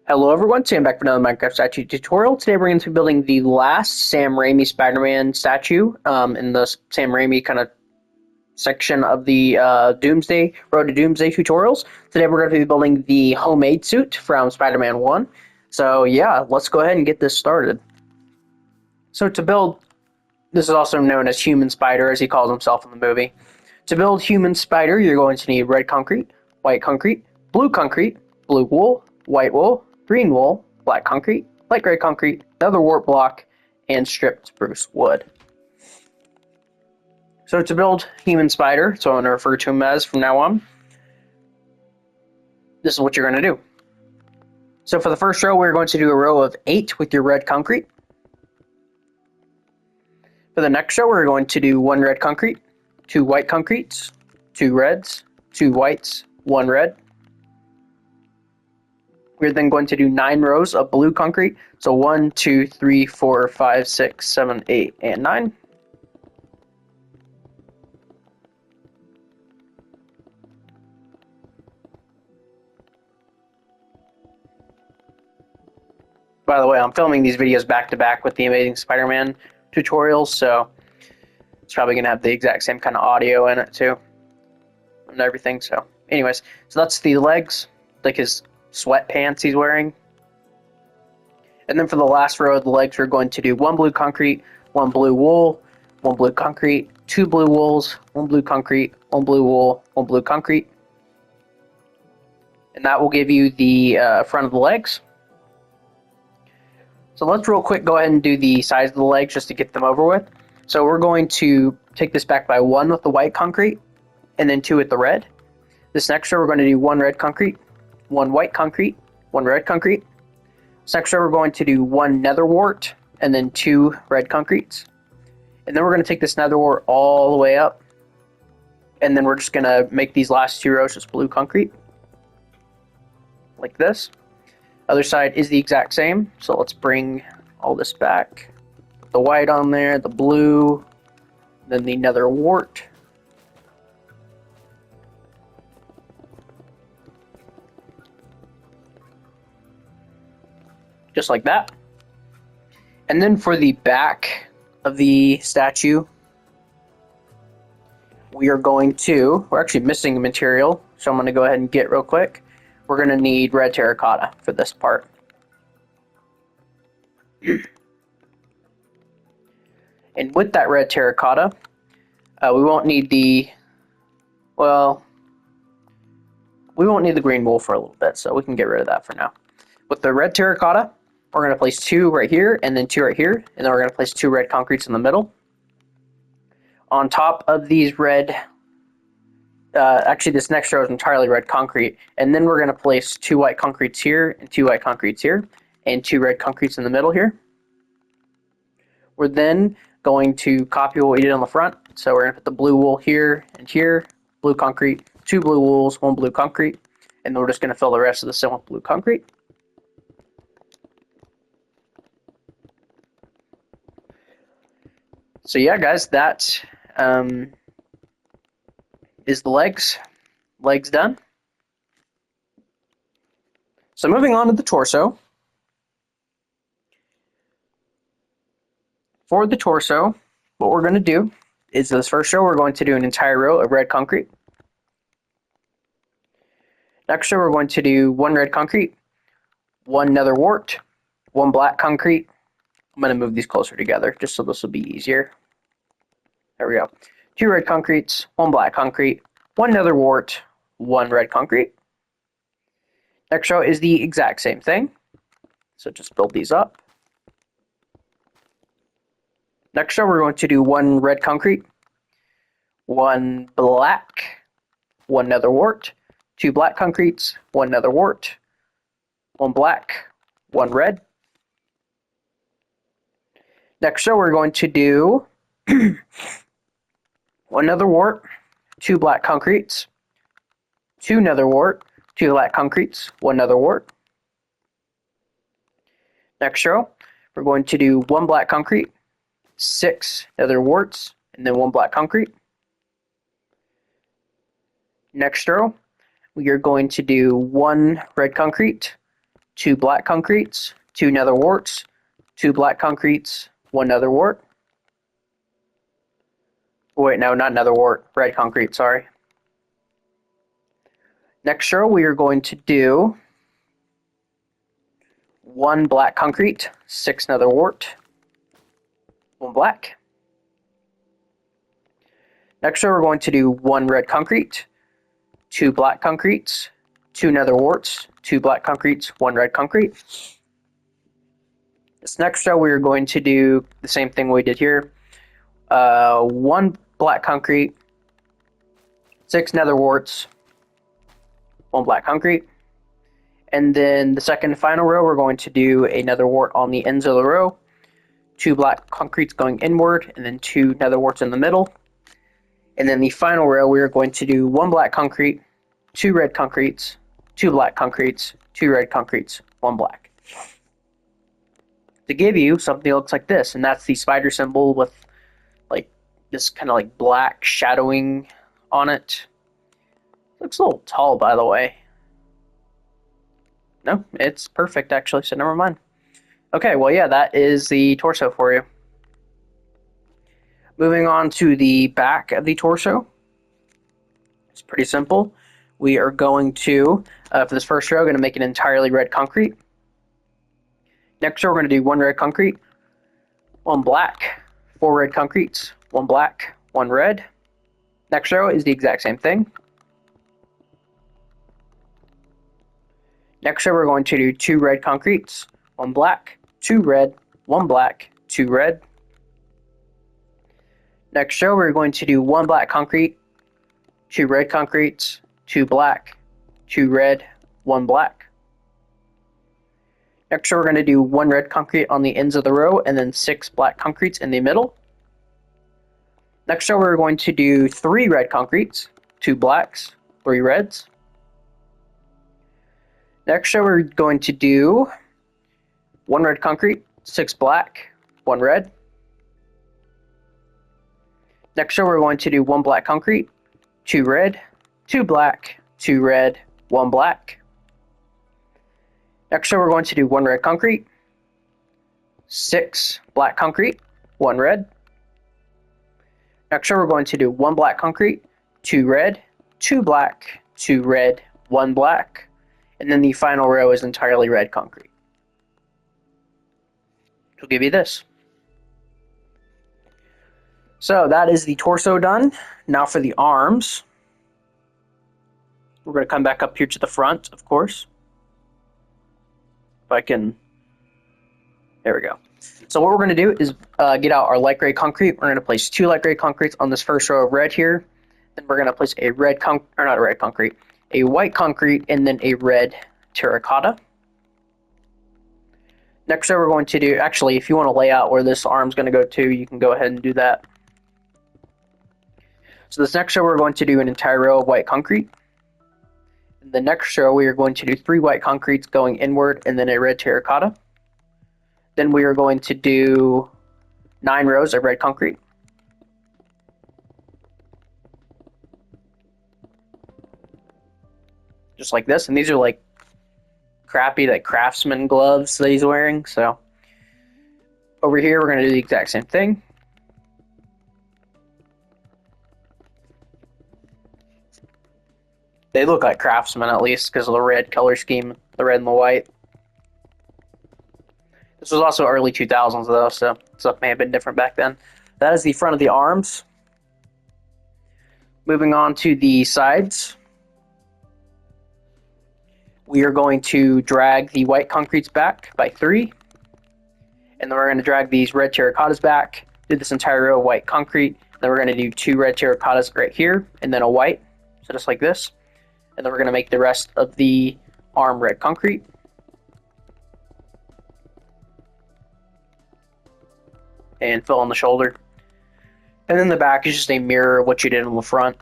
Hello everyone, Sam back for another Minecraft statue tutorial. Today we're going to be building the last Sam Raimi Spider-Man statue in the Sam Raimi kind of section of the Road to Doomsday tutorials. Today we're going to be building the homemade suit from Spider-Man 1. So yeah, let's go ahead and get this started. So to build, this is also known as Human Spider as he calls himself in the movie. To build Human Spider, you're going to need red concrete, white concrete, blue wool, white wool, green wool, black concrete, light gray concrete, another wart block, and stripped spruce wood. So to build Human Spider, so I'm going to refer to him as from now on, this is what you're going to do. So for the first row, we're going to do a row of 8 with your red concrete. For the next row, we're going to do 1 red concrete, 2 white concretes, 2 reds, 2 whites, 1 red. We're then going to do 9 rows of blue concrete. So 1, 2, 3, 4, 5, 6, 7, 8, and 9. By the way, I'm filming these videos back to back with the Amazing Spider-Man tutorials, so it's probably going to have the exact same kind of audio in it too, and everything. So anyways, so that's the legs, like his sweatpants he's wearing. And then for the last row of the legs, we're going to do 1 blue concrete, 1 blue wool, 1 blue concrete, 2 blue wools, 1 blue concrete, 1 blue wool, 1 blue concrete. And that will give you the front of the legs. So let's real quick go ahead and do the size of the legs just to get them over with. So we're going to take this back by 1 with the white concrete, and then 2 with the red. This next row, we're going to do 1 red concrete, 1 white concrete, 1 red concrete. This next row, we're going to do 1 nether wart, and then 2 red concretes. And then we're going to take this nether wart all the way up, and then we're just going to make these last 2 rows just blue concrete, like this. Other side is the exact same, so let's bring all this back. Put the white on there, the blue, then the nether wart. Just like that. And then for the back of the statue, we're actually missing a material, so I'm going to go ahead and get real quick. We're going to need red terracotta for this part. And with that red terracotta, we won't need the green wool for a little bit, so we can get rid of that for now. With the red terracotta, we're going to place 2 right here, and then 2 right here, and then we're going to place 2 red concretes in the middle. On top of these red, actually this next row is entirely red concrete, and then we're going to place 2 white concretes here, and 2 white concretes here, and 2 red concretes in the middle here. We're then going to copy what we did on the front, so we're going to put the blue wool here and here, blue concrete, 2 blue wools, 1 blue concrete, and then we're just going to fill the rest of the sim with blue concrete. So yeah, guys, that is the legs. Legs done. So moving on to the torso. For the torso, what we're going to do is this first row, we're going to do an entire row of red concrete. Next row, we're going to do 1 red concrete, 1 nether wart, 1 black concrete. I'm going to move these closer together just so this will be easier. There we go. 2 red concretes, 1 black concrete, 1 nether wart, 1 red concrete. Next row is the exact same thing. So just build these up. Next row, we're going to do 1 red concrete, 1 black, 1 nether wart, 2 black concretes, 1 nether wart, 1 black, 1 red. Next row, we're going to do 1 nether wart, 2 black concretes, 2 nether wart, 2 black concretes, 1 nether wart. Next row, we're going to do 1 black concrete, 6 nether warts, and then 1 black concrete. Next row, we are going to do 1 red concrete, 2 black concretes, 2 nether warts, 2 black concretes, 1 nether wart. Wait, no, not nether wart, red concrete, sorry. Next row, we are going to do 1 black concrete, 6 nether wart, 1 black. Next row, we're going to do 1 red concrete, 2 black concretes, 2 nether warts, 2 black concretes, 1 red concrete. This next row, we are going to do the same thing we did here. 1 black concrete, 6 nether warts, 1 black concrete. And then the second and final row, we're going to do a nether wart on the ends of the row, 2 black concretes going inward, and then 2 nether warts in the middle. And then the final row, we are going to do 1 black concrete, 2 red concretes, 2 black concretes, 2 red concretes, 1 black. To give you something that looks like this, and that's the spider symbol with like this kind of like black shadowing on it. Looks a little tall, by the way. No, it's perfect actually, so never mind. Okay, well yeah, that is the torso for you. Moving on to the back of the torso. It's pretty simple. We are going to, for this first row, going to make it entirely red concrete. Next row, we're going to do 1 red concrete, 1 black, 4 red concretes, 1 black, 1 red. Next row is the exact same thing. Next row, we're going to do 2 red concretes, 1 black, 2 red, 1 black, 2 red. Next row, we're going to do 1 black concrete, 2 red concretes, 2 black, 2 red, 1 black. Next row, we're going to do 1 red concrete on the ends of the row, and then 6 black concretes in the middle. Next row, we're going to do 3 red concretes, 2 blacks, 3 reds. Next row, we're going to do 1 red concrete, 6 black, 1 red. Next row, we're going to do 1 black concrete, 2 red, 2 black, 2 red, 1 black. Next row, we're going to do 1 red concrete, 6 black concrete, 1 red. Next row, we're going to do 1 black concrete, 2 red, 2 black, 2 red, 1 black. And then the final row is entirely red concrete. It'll give you this. So that is the torso done. Now for the arms. We're going to come back up here to the front, of course. If I can... There we go. So what we're going to do is get out our light gray concrete. We're going to place 2 light gray concretes on this first row of red here. Then we're going to place a white concrete, and then a red terracotta. Next row we're going to do, actually, if you want to lay out where this arm's going to go to, you can go ahead and do that. So this next row we're going to do an entire row of white concrete. In the next row we are going to do 3 white concretes going inward, and then a red terracotta. Then we are going to do 9 rows of red concrete. Just like this, and these are like crappy like craftsman gloves that he's wearing. So over here we're going to do the exact same thing. They look like craftsmen at least because of the red color scheme, the red and the white. This was also early 2000s though, so stuff may have been different back then. That is the front of the arms. Moving on to the sides. We are going to drag the white concretes back by 3. And then we're going to drag these red terracottas back. Do this entire row of white concrete. Then we're going to do 2 red terracottas right here, and then a white. So just like this. And then we're going to make the rest of the arm red concrete. And fill in the shoulder. And then the back is just a mirror of what you did on the front.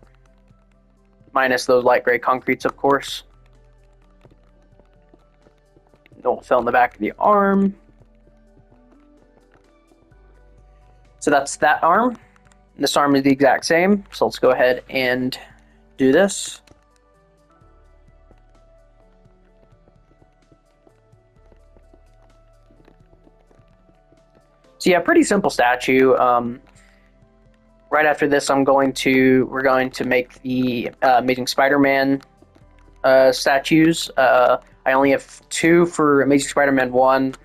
Minus those light gray concretes, of course. Don't fill in the back of the arm. So that's that arm. This arm is the exact same. So let's go ahead and do this. So yeah, pretty simple statue. Right after this, we're going to make the Amazing Spider-Man statues. I only have 2 for Amazing Spider-Man 1,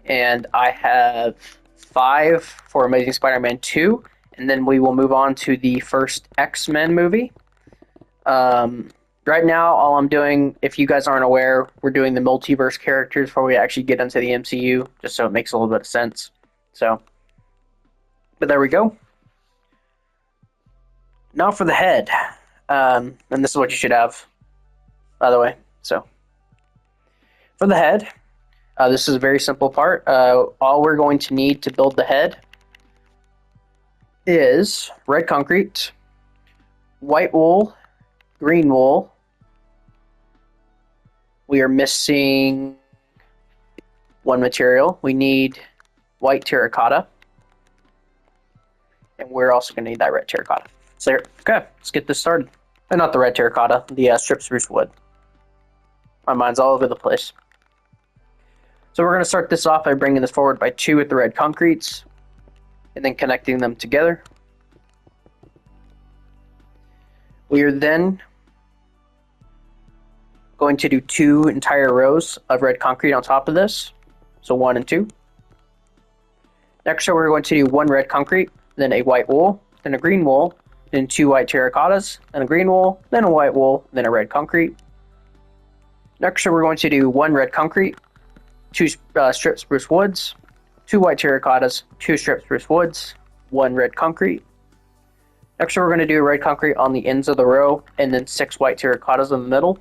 and I have 5 for Amazing Spider-Man 2, and then we will move on to the first X-Men movie. Right now, all I'm doing, if you guys aren't aware, we're doing the multiverse characters before we actually get into the MCU, just so it makes a little bit of sense. So, but there we go. Now for the head. And this is what you should have, by the way. So, for the head, this is a very simple part. All we're going to need to build the head is red concrete, white wool, green wool. We are missing one material. We need white terracotta. And we're also going to need that red terracotta. So, okay, let's get this started. And not the red terracotta, the strip spruce wood. My mind's all over the place. So we're going to start this off by bringing this forward by 2 with the red concretes, and then connecting them together. We are then going to do 2 entire rows of red concrete on top of this. So 1 and 2. Next row we're going to do 1 red concrete, then a white wool, then a green wool, then 2 white terracottas, then a green wool, then a white wool, then a red concrete. Next row we're going to do 1 red concrete, 2 strip spruce woods, 2 white terracottas, 2 strip spruce woods, 1 red concrete. Next we're going to do red concrete on the ends of the row, and then 6 white terracottas in the middle.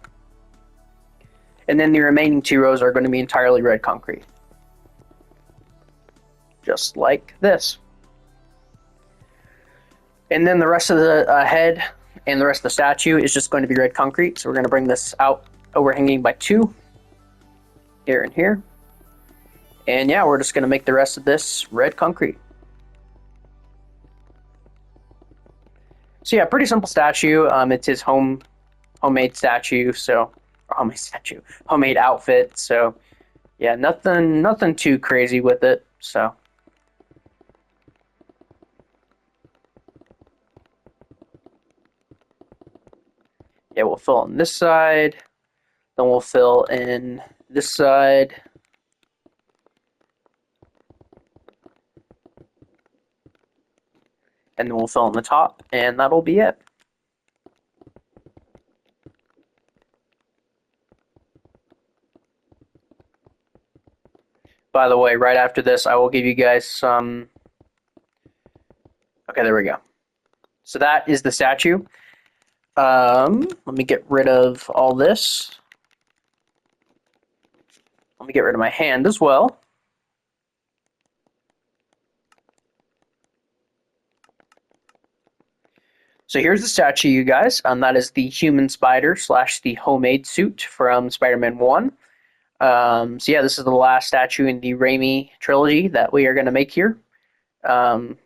And then the remaining 2 rows are going to be entirely red concrete. Just like this. And then the rest of the head and the rest of the statue is just going to be red concrete. So we're going to bring this out overhanging by 2. Here and here. And yeah, we're just going to make the rest of this red concrete. So yeah, pretty simple statue. It's his homemade statue, so homemade outfit. So yeah, nothing too crazy with it. So yeah, we'll fill in this side, then we'll fill in this side. And then we'll fill in the top, and that'll be it. By the way, right after this, I will give you guys some... Okay, there we go. So that is the statue. Let me get rid of all this. Let me get rid of my hand as well. So here's the statue, you guys. That is the human spider / the homemade suit from Spider-Man 1. So yeah, this is the last statue in the Raimi trilogy that we are going to make here. So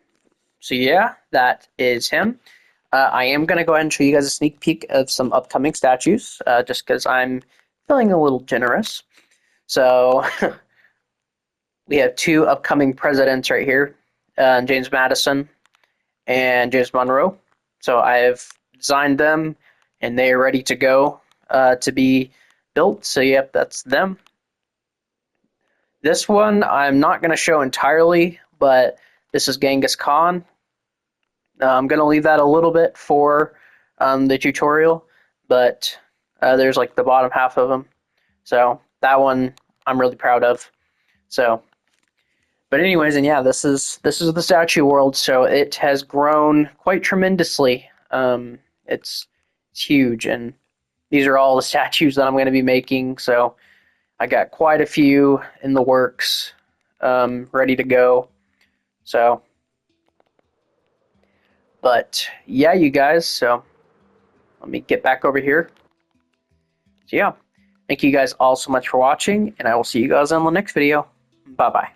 yeah, that is him. I am going to go ahead and show you guys a sneak peek of some upcoming statues, just because I'm feeling a little generous. So we have 2 upcoming presidents right here, James Madison and James Monroe. So I have designed them, and they are ready to go to be built. So yep, that's them. This one I'm not going to show entirely, but this is Genghis Khan. I'm going to leave that a little bit for the tutorial, but there's like the bottom half of them. So that one I'm really proud of. So, but anyways, and yeah, this is the statue world. So it has grown quite tremendously. It's huge, and these are all the statues that I'm going to be making. So I got quite a few in the works, ready to go. So, but yeah, you guys. So let me get back over here. So yeah, thank you guys all so much for watching, and I will see you guys on the next video. Bye bye.